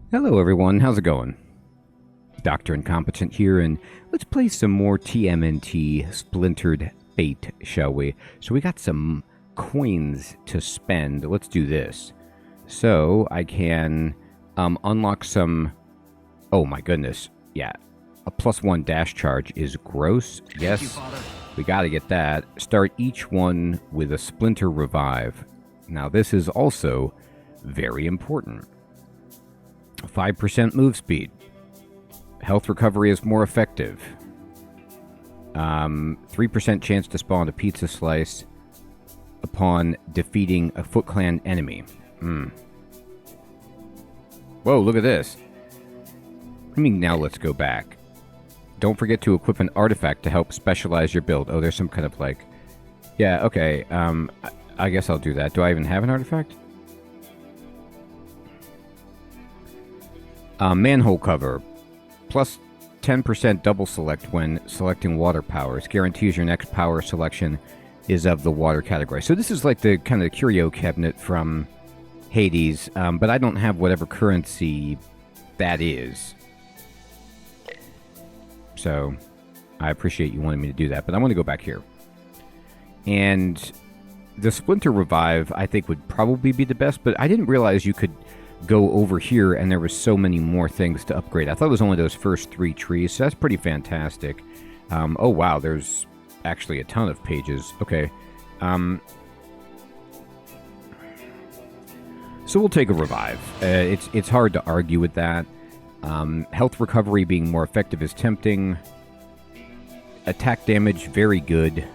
Hello everyone, how's it going? Dr. Incompetent here, and let's play some more TMNT Splintered Fate, shall we? So we got some coins to spend. Let's do this. So I can unlock some... Oh my goodness, yeah. A +1 dash charge is gross. Yes, we gotta get that. Start each one with a Splinter Revive. Now this is also very important. 5% move speed. Health recovery is more effective. 3% chance to spawn a pizza slice upon defeating a Foot Clan enemy. Whoa, look at this. I mean, now let's go back. Don't forget to equip an artifact to help specialize your build. Oh, there's some kind of like... Yeah, okay. I guess I'll do that. Do I even have an artifact? Manhole cover. Plus 10% double select when selecting water powers. Guarantees your next power selection is of the water category. So this is like the kind of curio cabinet from Hades, but I don't have whatever currency that is. So I appreciate you wanting me to do that, but I want to go back here. And the Splinter Revive, I think, would probably be the best, but I didn't realize you could go over here and there was so many more things to upgrade. I thought it was only those first 3 trees, so that's pretty fantastic. Oh wow, there's actually a ton of pages. Okay. So we'll take a revive. It's hard to argue with that. Health recovery being more effective is tempting. Attack damage, very good.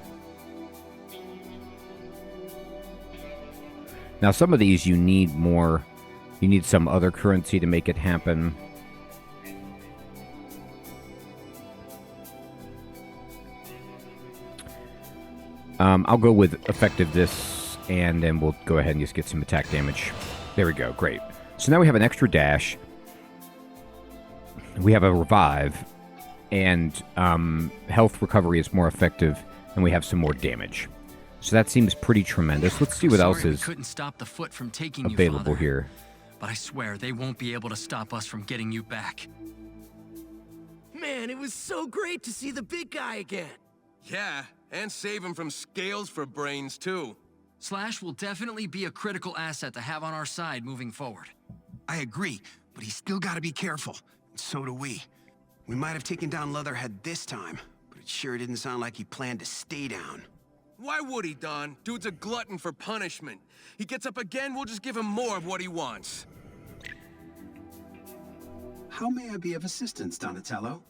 Now some of these you need more... You need some other currency to make it happen. I'll go with effective this, and then we'll go ahead and just get some attack damage. There we go, great. So now we have an extra dash. We have a revive, and health recovery is more effective, and we have some more damage. So that seems pretty tremendous. Let's see what else is couldn't stop the foot from taking available you, here. But I swear, they won't be able to stop us from getting you back. Man, it was so great to see the big guy again. Yeah, and save him from scales for brains, too. Slash will definitely be a critical asset to have on our side moving forward. I agree, but he's still got to be careful. And so do we. We might have taken down Leatherhead this time, but it sure didn't sound like he planned to stay down. Why would he, Don? Dude's a glutton for punishment. He gets up again, we'll just give him more of what he wants. How may I be of assistance, Donatello?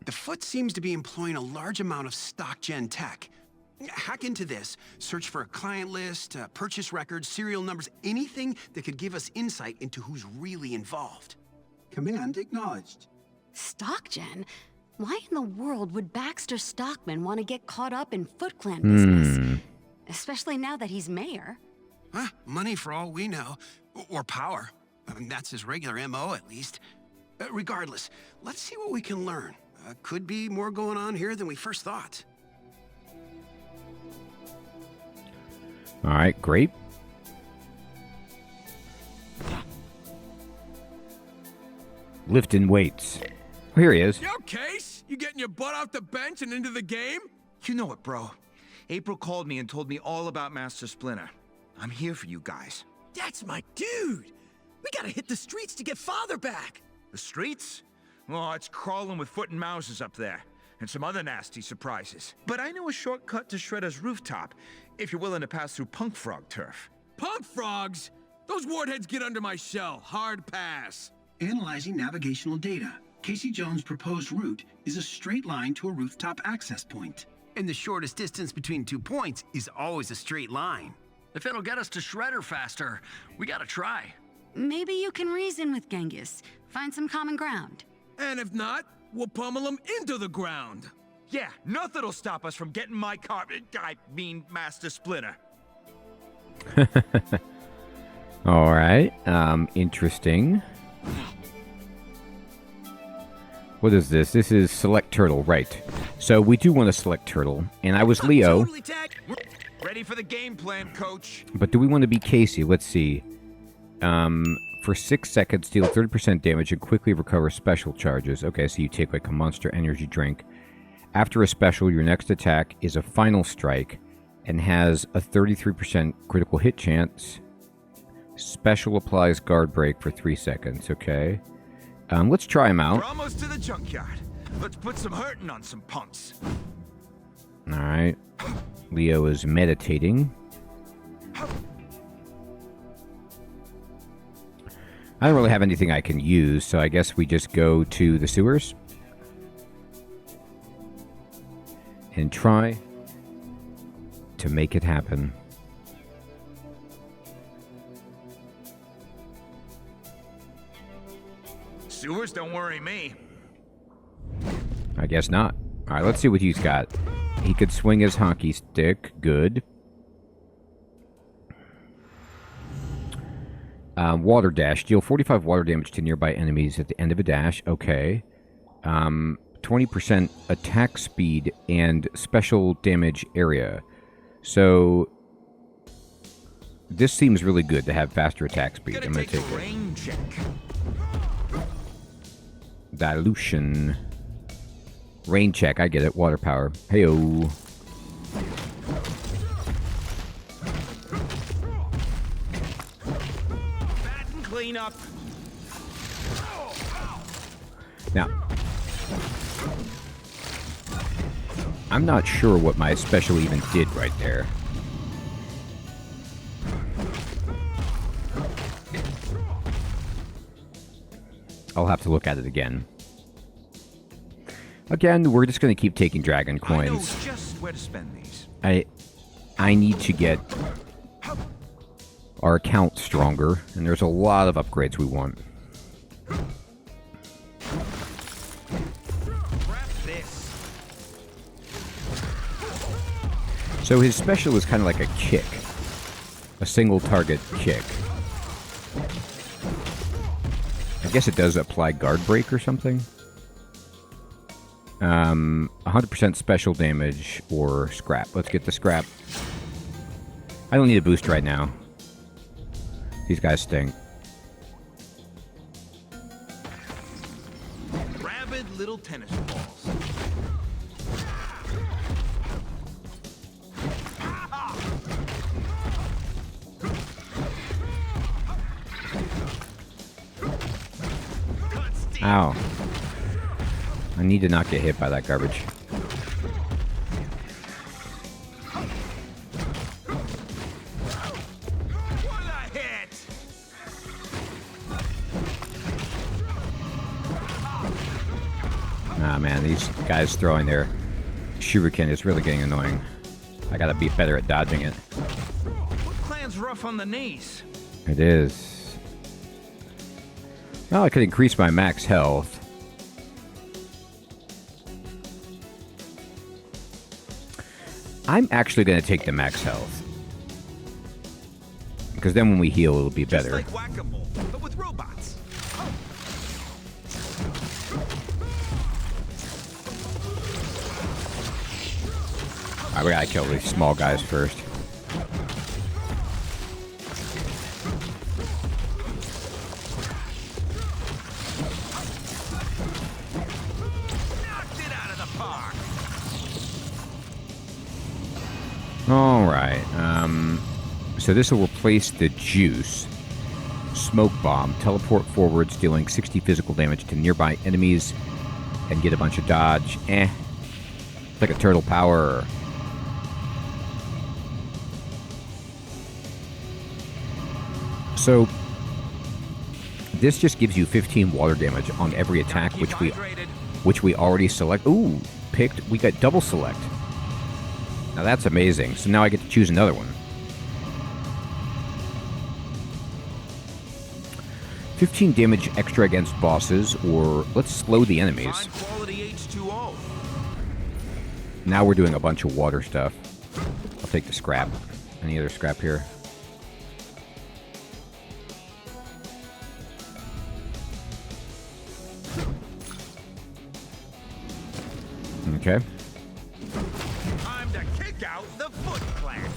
The Foot seems to be employing a large amount of stock-gen tech. Hack into this, search for a client list, purchase records, serial numbers, anything that could give us insight into who's really involved. Command acknowledged. Stock-gen? Why in the world would Baxter Stockman want to get caught up in Foot Clan business? Especially now that he's mayor. Huh? Money for all we know. Or power. I mean, that's his regular MO, at least. Regardless, let's see what we can learn. Could be more going on here than we first thought. All right, great. Lifting weights. Oh, here he is. Yo, Case? You getting your butt off the bench and into the game? You know it, bro. April called me and told me all about Master Splinter. I'm here for you guys. That's my dude. We gotta hit the streets to get Father back. The streets? Oh, it's crawling with foot and mouses up there. And some other nasty surprises. But I know a shortcut to Shredder's rooftop, if you're willing to pass through Punk Frog turf. Punk frogs? Those wartheads get under my shell. Hard pass. Analyzing navigational data. Casey Jones' proposed route is a straight line to a rooftop access point. And the shortest distance between 2 points is always a straight line. If it'll get us to Shredder faster, we gotta try. Maybe you can reason with Genghis. Find some common ground. And if not, we'll pummel them into the ground. Yeah, nothing'll stop us from getting my car. I mean, Master Splinter. All right. Interesting. What is this? This is select turtle, right? So we do want to select turtle, and I was Leo. Ready for the game plan, coach. But do we want to be Casey? Let's see. For 6 seconds, deal 30% damage and quickly recover special charges. Okay, so you take like a monster energy drink. After a special, your next attack is a final strike and has a 33% critical hit chance. Special applies guard break for 3 seconds. Okay. Let's try him out. We're almost to the junkyard. Let's put some hurting on some punks. Alright. Leo is meditating. I don't really have anything I can use, so I guess we just go to the sewers. And try to make it happen. Sewers don't worry me. I guess not. Alright, let's see what he's got. He could swing his hockey stick. Good. Water dash. Deal 45 water damage to nearby enemies at the end of a dash. Okay. 20% attack speed and special damage area. So this seems really good to have faster attack speed. I'm going to take it. Rain check. Dilution. Rain check. I get it. Water power. Heyo. Batten clean up. Now, I'm not sure what my special even did right there. I'll have to look at it again. Again, we're just going to keep taking dragon coins. I know just where to spend these. I need to get our account stronger, and there's a lot of upgrades we want. So his special is kind of like a kick. A single target kick. I guess it does apply guard break or something. 100% special damage or scrap. Let's get the scrap. I don't need a boost right now. These guys stink. Rabid little tennis balls. Ow. I need to not get hit by that garbage. What a hit! Ah, man, these guys throwing their shuriken is really getting annoying. I gotta be better at dodging it. What clan's rough on the knees? It is. Well, I could increase my max health. I'm actually going to take the max health. Because then when we heal, it'll be better. Just like whack-a-mole, but with robots. Alright, we gotta kill these small guys first. Alright, so this will replace the juice. Smoke bomb. Teleport forwards, dealing 60 physical damage to nearby enemies and get a bunch of dodge. It's like a turtle power. So this just gives you 15 water damage on every attack, which we already select. Ooh, picked. We got double select. Now that's amazing. So now I get to choose another one. 15 damage extra against bosses, or let's slow the enemies. Fine quality H2O. Now we're doing a bunch of water stuff. I'll take the scrap. Any other scrap here? Okay. Time to kick out the Foot Clan.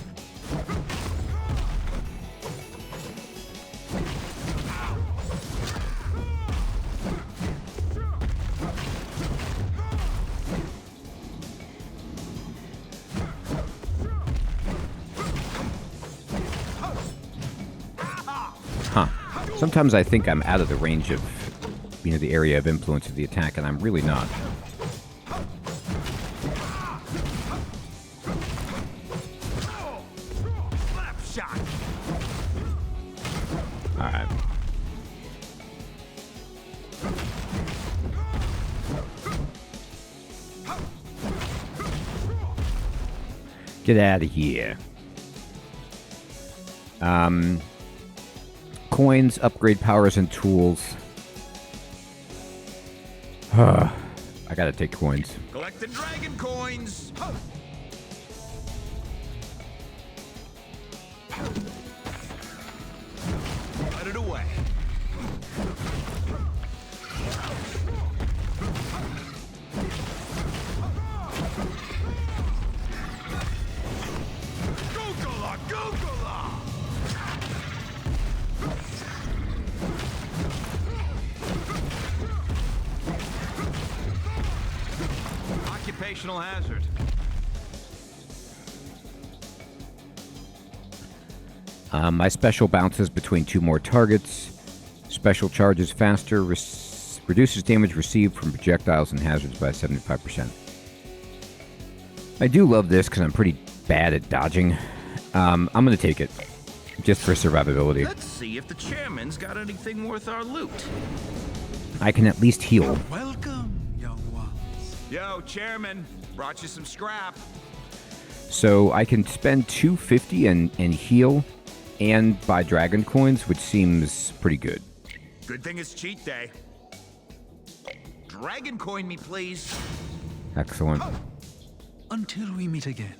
Sometimes I think I'm out of the range of, the area of influence of the attack, and I'm really not. Alright. Get out of here. Coins, upgrade powers and tools. I gotta take coins. Collect the dragon coins. Put it away. Googala, googala. Occupational hazard. My special bounces between 2 more targets. Special charges faster. Reduces damage received from projectiles and hazards by 75%. I do love this because I'm pretty bad at dodging. I'm going to take it. Just for survivability. Let's see if the chairman's got anything worth our loot. I can at least heal. Welcome, young ones. Yo, chairman. Brought you some scrap. So I can spend $250 and heal and buy dragon coins, which seems pretty good. Good thing it's cheat day. Dragon coin me, please. Excellent. Until we meet again.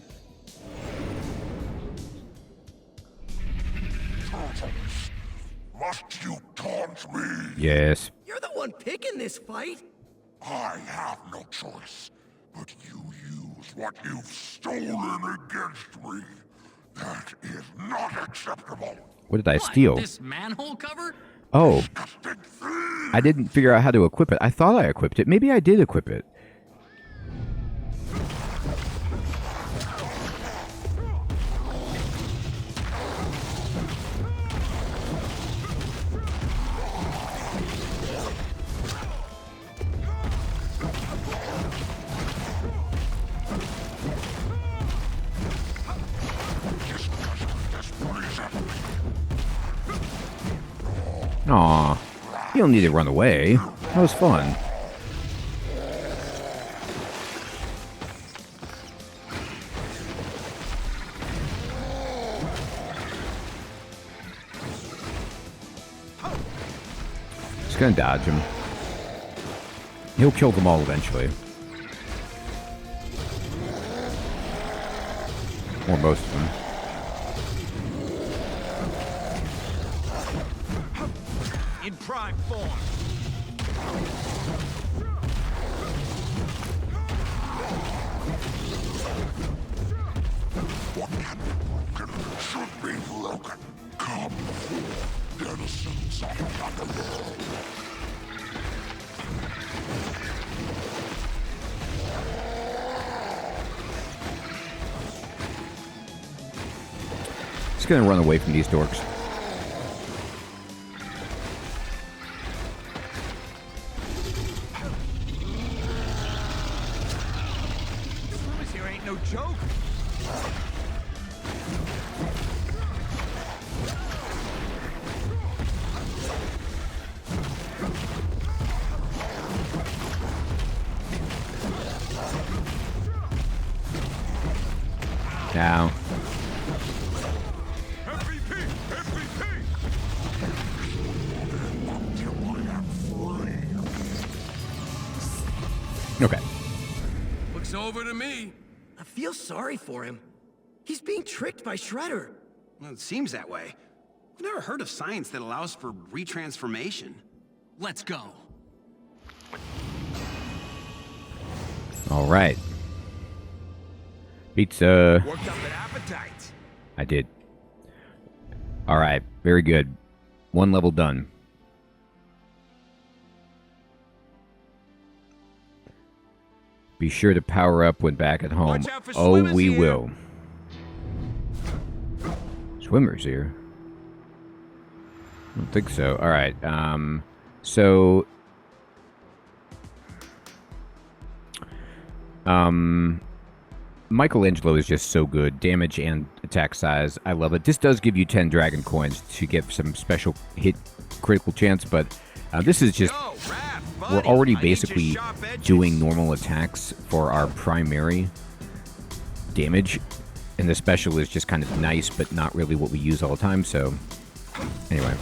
Must you taunt me? Yes. You're the one picking this fight. I have no choice, but you use what you've stolen against me. That is not acceptable. What did I steal? This manhole cover? Oh. I didn't figure out how to equip it. I thought I equipped it. Maybe I did equip it. Aw, you don't need to run away. That was fun. Just gonna dodge him. He'll kill them all eventually. Or most of them. In prime form. What can be broken should be broken. Come forth, denizens of the underworld. Just gonna run away from these dorks. Here ain't no joke. Now. MVP! MVP! Okay. Looks over to me. I feel sorry for him. He's being tricked by Shredder. Well, it seems that way. I've never heard of science that allows for retransformation. Let's go. All right. Pizza. Worked up an appetite. I did. All right. Very good. 1 level done. Be sure to power up when back at home. Watch out for Oh, swimmers we here. will. Swimmers here. don't think so. All right. So... Michelangelo is just so good. Damage and attack size. I love it. This does give you 10 dragon coins to get some special hit critical chance, but this is just... We're already basically doing normal attacks for our primary damage, and the special is just kind of nice, but not really what we use all the time, so... Anyway.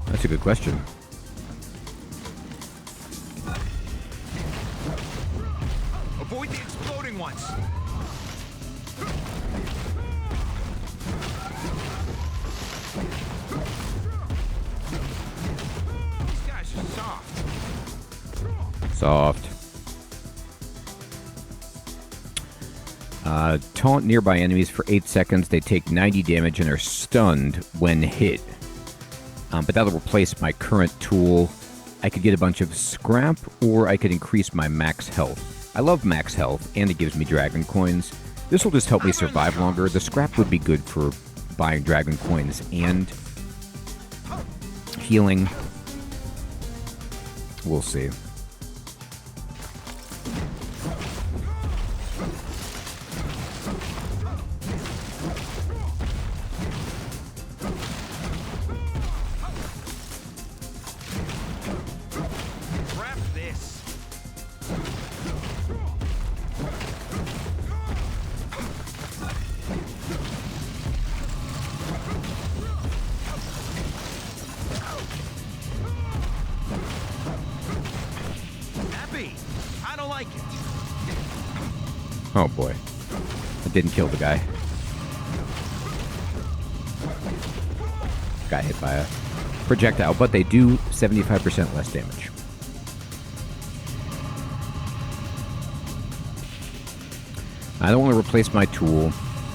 That's a good question. Avoid the exploding ones. These guys are soft. Soft. Taunt nearby enemies for 8 seconds. They take 90 damage and are stunned when hit. But that'll replace my current tool. I could get a bunch of scrap, or I could increase my max health. I love max health, and it gives me dragon coins. This will just help me survive longer. The scrap would be good for buying dragon coins and healing. We'll see. Oh boy. I didn't kill the guy. Got hit by a projectile, but they do 75% less damage. I don't want to replace my tool.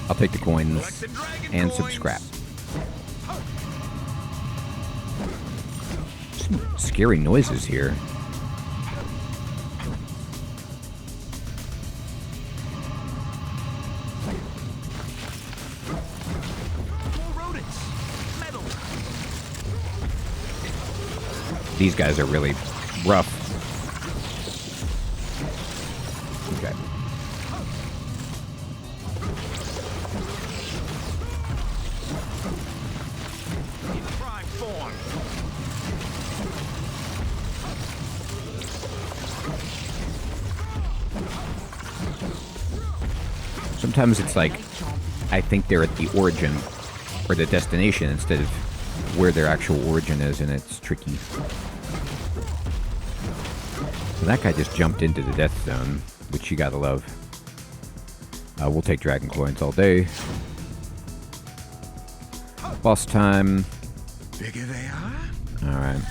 I'll take the coins and some scrap. Some scary noises here. These guys are really rough. Okay. Sometimes it's like, I think they're at the origin or the destination instead of where their actual origin is, and it's tricky. So that guy just jumped into the death zone, which you gotta love. We'll take dragon coins all day. Boss time. Bigger they are? Alright.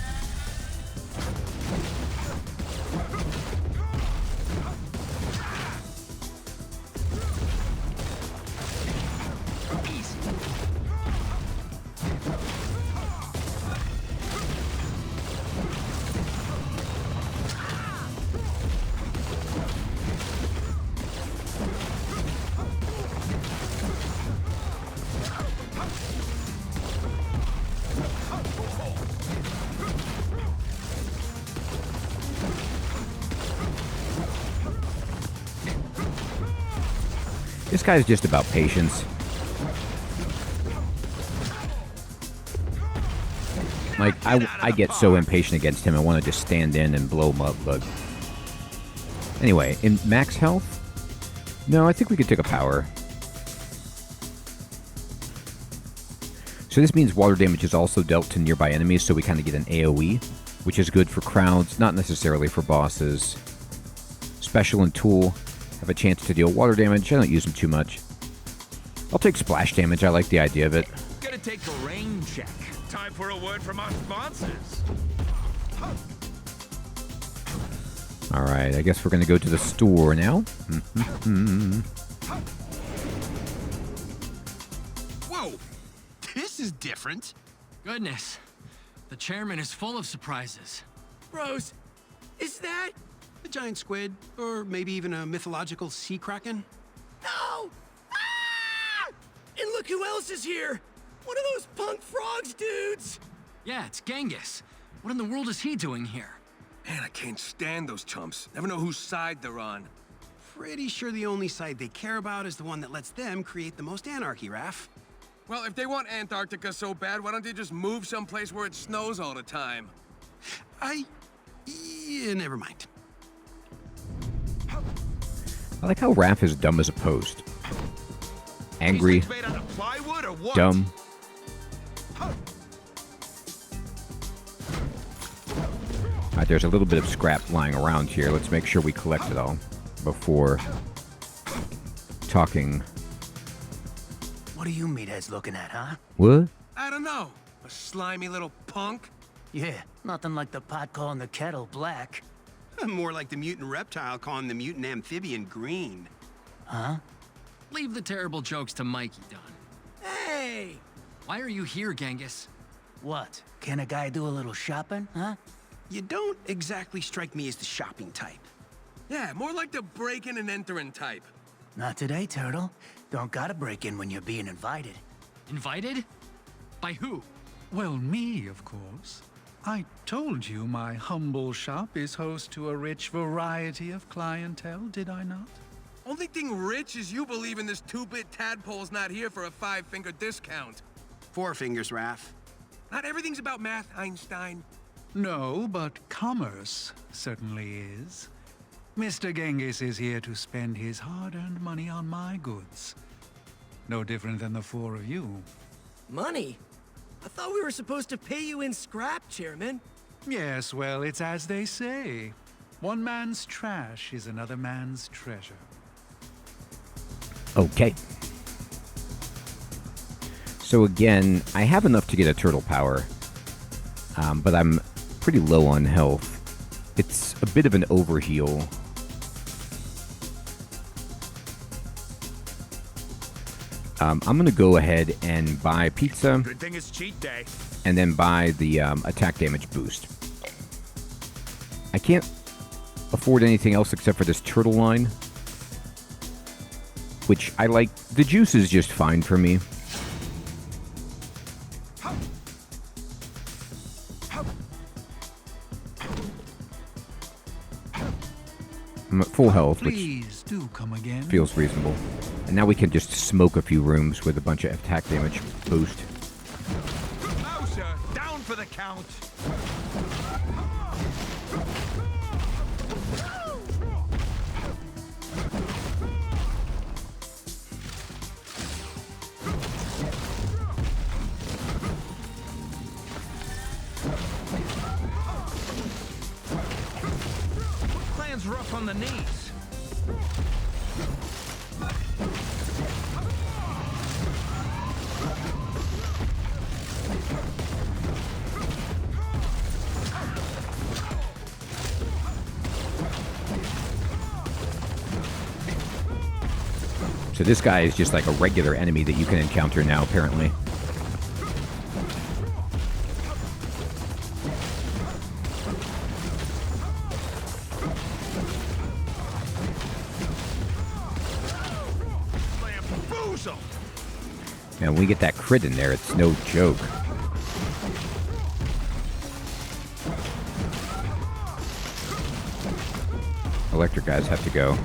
This guy's just about patience. Like, I get so impatient against him, I want to just stand in and blow him up, but... Anyway, in max health? No, I think we could take a power. So this means water damage is also dealt to nearby enemies, so we kind of get an AoE, which is good for crowds, not necessarily for bosses. Special and tool have a chance to deal water damage. I don't use them too much. I'll take splash damage. I like the idea of it. Gotta take a rain check. Time for a word from our sponsors. Alright, I guess we're gonna go to the store now. Alright, I guess we're going to go to the store now. This is different. Goodness. The chairman is full of surprises. Bros, is that? A giant squid, or maybe even a mythological sea kraken? No! Ah! And look who else is here! One of those punk frogs dudes! Yeah, it's Genghis. What in the world is he doing here? Man, I can't stand those chumps. Never know whose side they're on. Pretty sure the only side they care about is the one that lets them create the most anarchy, Raph. Well, if they want Antarctica so bad, why don't they just move someplace where it snows all the time? Yeah, never mind. I like how Raph is dumb as a post. Angry, Made out of plywood or what? dumb. Alright, there's a little bit of scrap lying around here. Let's make sure we collect it all before talking. What are you meatheads looking at, huh? What? I don't know. A slimy little punk? Yeah, nothing like the pot calling the kettle black. More like the mutant reptile calling the mutant amphibian green. Huh? Leave the terrible jokes to Mikey, Don. Hey! Why are you here, Genghis? What? Can a guy do a little shopping, huh? You don't exactly strike me as the shopping type. Yeah, more like the breaking and entering type. Not today, Turtle. Don't gotta break in when you're being invited. Invited? By who? Well, me, of course. I told you my humble shop is host to a rich variety of clientele, did I not? Only thing rich is you believe in this 2-bit tadpole's not here for a 5-finger discount. 4 fingers, Raph. Not everything's about math, Einstein. No, but commerce certainly is. Mr. Genghis is here to spend his hard-earned money on my goods. No different than the 4 of you. Money? I thought we were supposed to pay you in scrap, Chairman. Yes, well, it's as they say. One man's trash is another man's treasure. Okay. So again, I have enough to get a turtle power, but I'm pretty low on health. It's a bit of an overheal. I'm going to go ahead and buy pizza. Good thing it's cheat day. And then buy the attack damage boost. I can't afford anything else except for this turtle line, which I like. The juice is just fine for me. I'm at full health, which Please do come again. feels reasonable. And now we can just smoke a few rooms with a bunch of attack damage boost. Mouser, down for the count. Plan's rough on the knees. So this guy is just like a regular enemy that you can encounter now, apparently. And when we get that crit in there, it's no joke. Electric guys have to go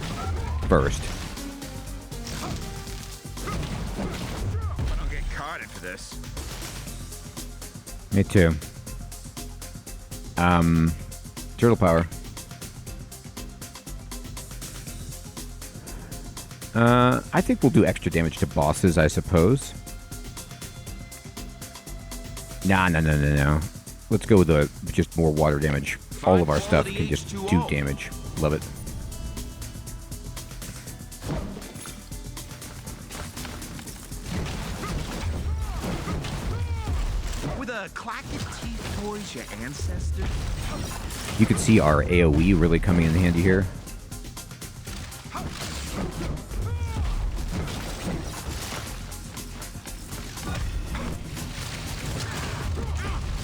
first. I don't get caught into this. Me too. Turtle power. I think we'll do extra damage to bosses, I suppose. No. Let's go with just more water damage. All of our stuff can just do damage. Love it. With a clack of teeth toys, your ancestors. You can see our AoE really coming in handy here.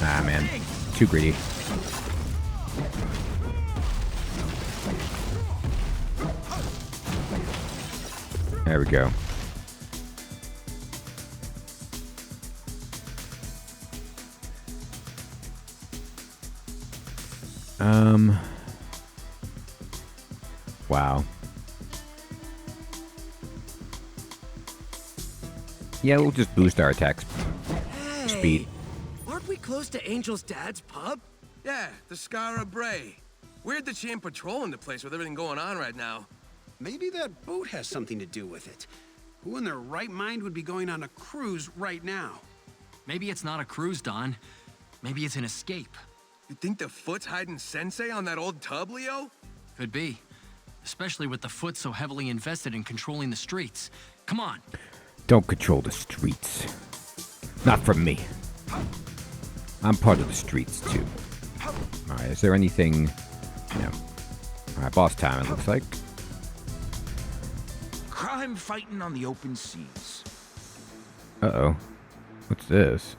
Ah, man. Too greedy. There we go. Wow. Yeah, we'll just boost our attack speed. Aren't we close to Angel's dad's pub? Yeah, the Scara Bray. Weird that she ain't patrolling the place with everything going on right now. Maybe that boat has something to do with it. Who in their right mind would be going on a cruise right now? Maybe it's not a cruise, Don. Maybe it's an escape. You think the Foot's hiding Sensei on that old tub, Leo? Could be. Especially with the Foot so heavily invested in controlling the streets. Come on. Don't control the streets. Not from me. I'm part of the streets, too. Alright, is there anything... No. Alright, boss time, it looks like. Crime fighting on the open seas. Uh-oh. What's this?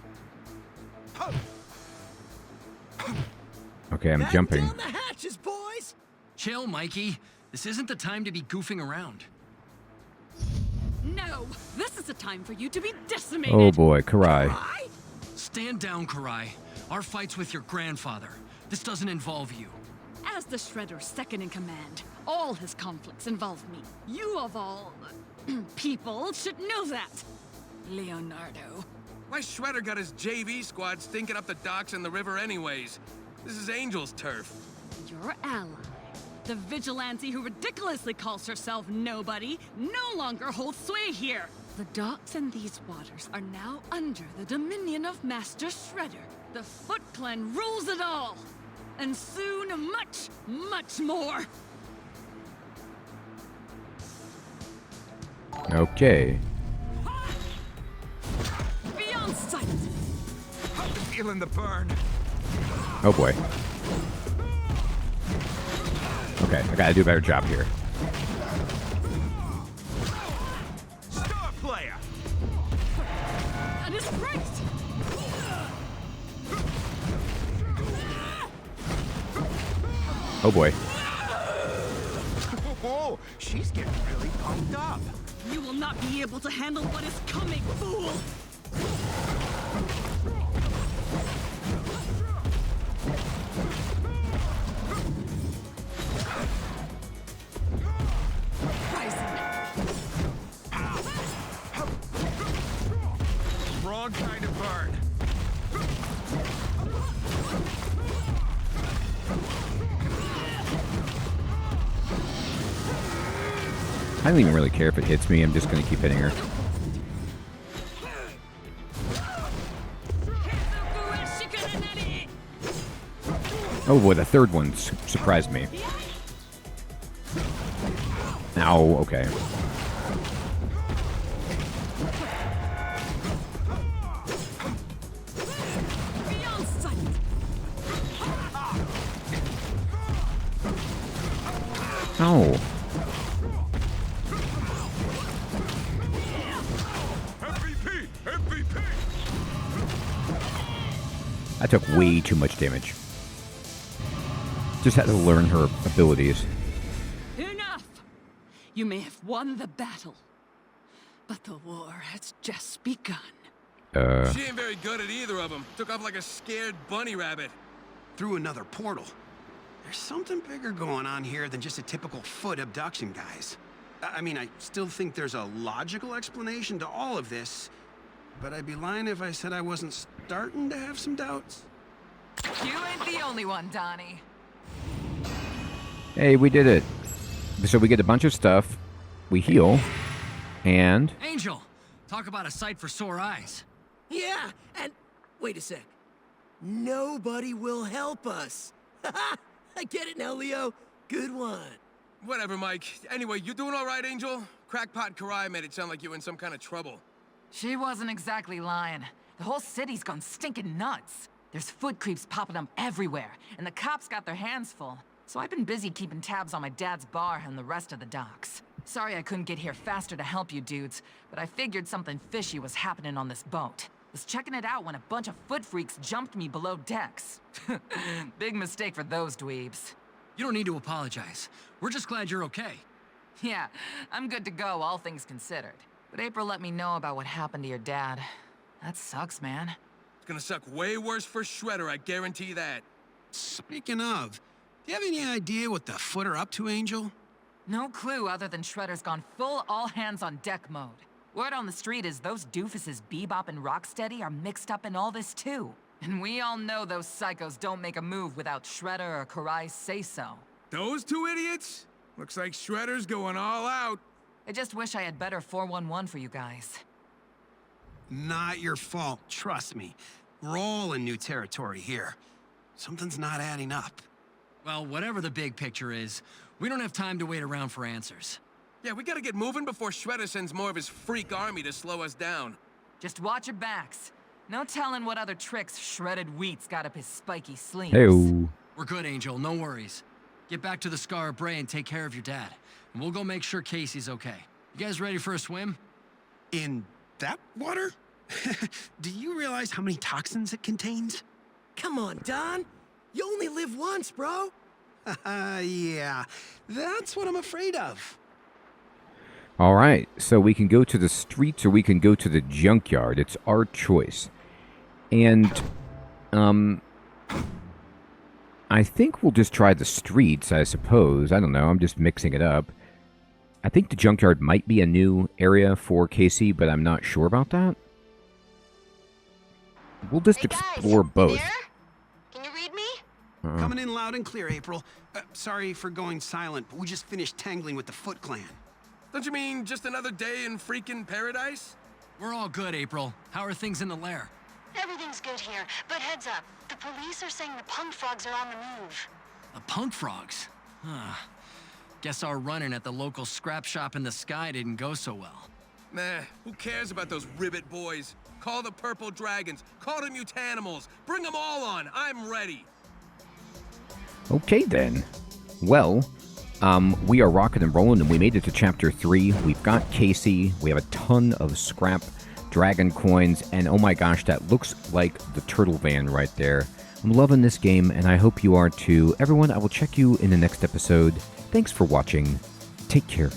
Okay, I'm Batten jumping. down the hatches, boys! Chill, Mikey. This isn't the time to be goofing around. No, this is a time for you to be decimated. Oh boy, Karai. Stand down, Karai. Our fight's with your grandfather. This doesn't involve you. As the Shredder's second in command, all his conflicts involve me. You of all people should know that. Leonardo. Why Shredder got his JV squad stinking up the docks and the river anyways? This is Angel's turf. Your ally, the vigilante who ridiculously calls herself Nobody, no longer holds sway here. The docks and these waters are now under the dominion of Master Shredder. The Foot Clan rules it all. And soon, much, much more. Okay. Beyond sight. I'm feeling the burn. Oh boy. Okay, I gotta do a better job here. Star player. That is right. Oh boy. Oh, she's getting really pumped up. You will not be able to handle what is coming, fool. Wrong kind of burn. I don't even really care if it hits me. I'm just gonna keep hitting her. Oh boy, the third one surprised me. Ow, okay. Oh. MVP! MVP! I took way too much damage. Just had to learn her abilities. Enough! You may have won the battle, but the war has just begun. She ain't very good at either of them. Took off like a scared bunny rabbit. Through another portal. There's something bigger going on here than just a typical Foot abduction, guys. I mean, I still think there's a logical explanation to all of this, but I'd be lying if I said I wasn't starting to have some doubts. You ain't the only one, Donnie. Hey, we did it. So we get a bunch of stuff, we heal, and... Angel! Talk about a sight for sore eyes. Yeah, and wait a sec. Nobody will help us. I get it now, Leo. Good one. Whatever, Mike. Anyway, you doing all right, Angel? Crackpot Karai made it sound like you were in some kind of trouble. She wasn't exactly lying. The whole city's gone stinking nuts. There's foot creeps popping up everywhere, and the cops got their hands full. So I've been busy keeping tabs on my dad's bar and the rest of the docks. Sorry I couldn't get here faster to help you dudes, but I figured something fishy was happening on this boat. Was checking it out when a bunch of foot freaks jumped me below decks. Big mistake for those dweebs. You don't need to apologize. We're just glad you're okay. Yeah, I'm good to go, all things considered. But April let me know about what happened to your dad. That sucks, man. It's gonna suck way worse for Shredder, I guarantee that. Speaking of, do you have any idea what the Foot are up to, Angel? No clue other than Shredder's gone full all-hands-on-deck mode. Word on the street is those doofuses Bebop and Rocksteady are mixed up in all this too. And we all know those psychos don't make a move without Shredder or Karai's say-so. Those two idiots? Looks like Shredder's going all out. I just wish I had better 411 for you guys. Not your fault, trust me. We're all in new territory here. Something's not adding up. Well, whatever the big picture is, we don't have time to wait around for answers. Yeah, we gotta get moving before Shredder sends more of his freak army to slow us down. Just watch your backs. No telling what other tricks Shredded Wheat's got up his spiky sleeves. Hey-o. We're good, Angel. No worries. Get back to the Scar Bray and take care of your dad. And we'll go make sure Casey's okay. You guys ready for a swim? In that water? Do you realize how many toxins it contains? Come on, Don. You only live once, bro. Yeah, that's what I'm afraid of. All right, so we can go to the streets or we can go to the junkyard. It's our choice. And, I think we'll just try the streets, I suppose. I don't know, I'm just mixing it up. I think the junkyard might be a new area for Casey, but I'm not sure about that. We'll just explore both. Can you read me? Coming in loud and clear, April. Sorry for going silent, but we just finished tangling with the Foot Clan. Don't you mean just another day in freaking paradise? We're all good, April. How are things in the lair? Everything's good here, but heads up. The police are saying the punk frogs are on the move. The punk frogs? Huh. Guess our run-in at the local scrap shop in the sky didn't go so well. Nah, who cares about those ribbit boys? Call the purple dragons, call the mutanimals, bring them all on, I'm ready. Okay then. Well, we are rocking and rolling, and we made it to Chapter 3. We've got Casey. We have a ton of scrap dragon coins, and oh my gosh, that looks like the turtle van right there. I'm loving this game, and I hope you are too. Everyone, I will check you in the next episode. Thanks for watching. Take care.